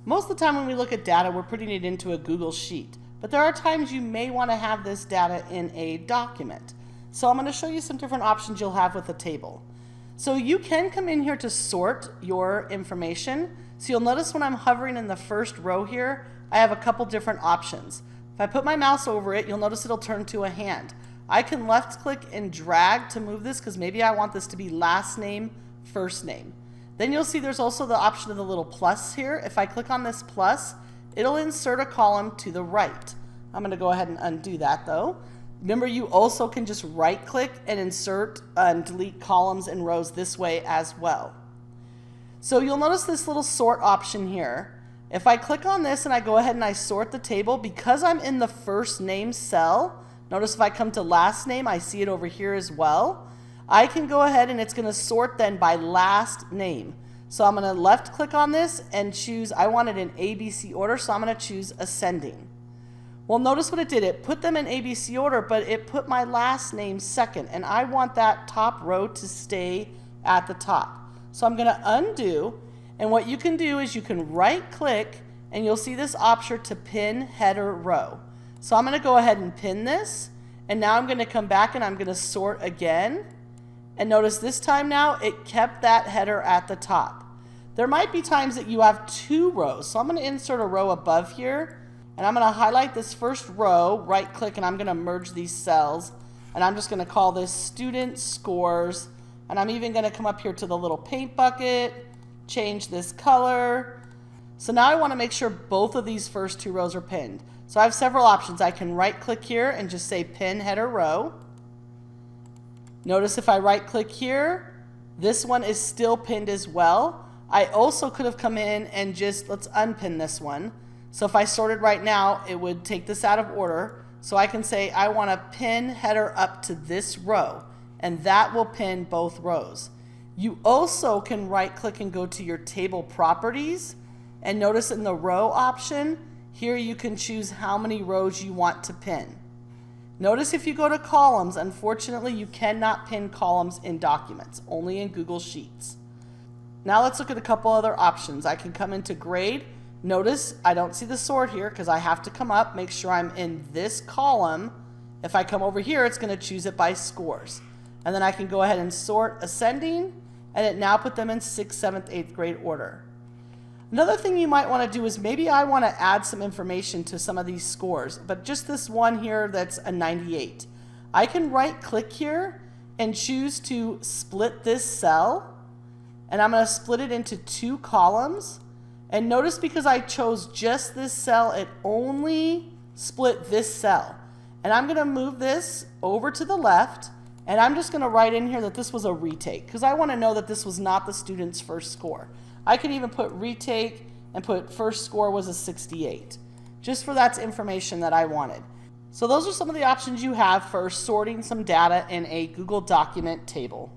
Most of the time when we look at data, we're putting it into a Google Sheet, but there are times you may want to have this data in a document. So I'm going to show you some different options you'll have with a table. So you can come in here to sort your information. So you'll notice when I'm hovering in the first row here, I have a couple different options. If I put my mouse over it, you'll notice it'll turn to a hand. I can left click and drag to move this because maybe I want this to be last name, first name. Then you'll see there's also the option of the little plus here. If I click on this plus, it'll insert a column to the right. I'm going to go ahead and undo that though. Remember, you also can just right click and insert and delete columns and rows this way as well. So you'll notice this little sort option here. If I click on this and I go ahead and I sort the table, because I'm in the first name cell, notice if I come to last name, I see it over here as well. I can go ahead and it's going to sort then by last name. So I'm going to left click on this and choose, I want it in ABC order, so I'm going to choose ascending. Well, notice what it did. It put them in ABC order, but it put my last name second, and I want that top row to stay at the top. So I'm going to undo, and what you can do is you can right click and you'll see this option to pin header row. So I'm going to go ahead and pin this, and now I'm going to come back and I'm going to sort again. And notice this time now it kept that header at the top. There might be times that you have two rows, so I'm going to insert a row above here, and I'm going to highlight this first row, right click, and I'm going to merge these cells, and I'm just going to call this student scores, and I'm even going to come up here to the little paint bucket, change this color. So now I want to make sure both of these first two rows are pinned. So I have several options. I can right click here and just say pin header row. Notice if I right click here, this one is still pinned as well. I also could have come in and just, let's unpin this one. So if I sorted right now, it would take this out of order. So I can say I want to pin header up to this row, and that will pin both rows. You also can right click and go to your table properties, and notice in the row option, here you can choose how many rows you want to pin. Notice if you go to columns, unfortunately you cannot pin columns in documents, only in Google Sheets. Now let's look at a couple other options. I can come into grade. Notice I don't see the sort here because I have to come up, make sure I'm in this column. If I come over here, it's going to choose it by scores. And then I can go ahead and sort ascending, and it now put them in 6th, 7th, 8th grade order. Another thing you might want to do is maybe I want to add some information to some of these scores, but just this one here that's a 98. I can right click here and choose to split this cell, and I'm going to split it into two columns. And notice because I chose just this cell, it only split this cell. And I'm going to move this over to the left, and I'm just going to write in here that this was a retake because I want to know that this was not the student's first score. I can even put retake and put first score was a 68, just for that information that I wanted. So those are some of the options you have for sorting some data in a Google document table.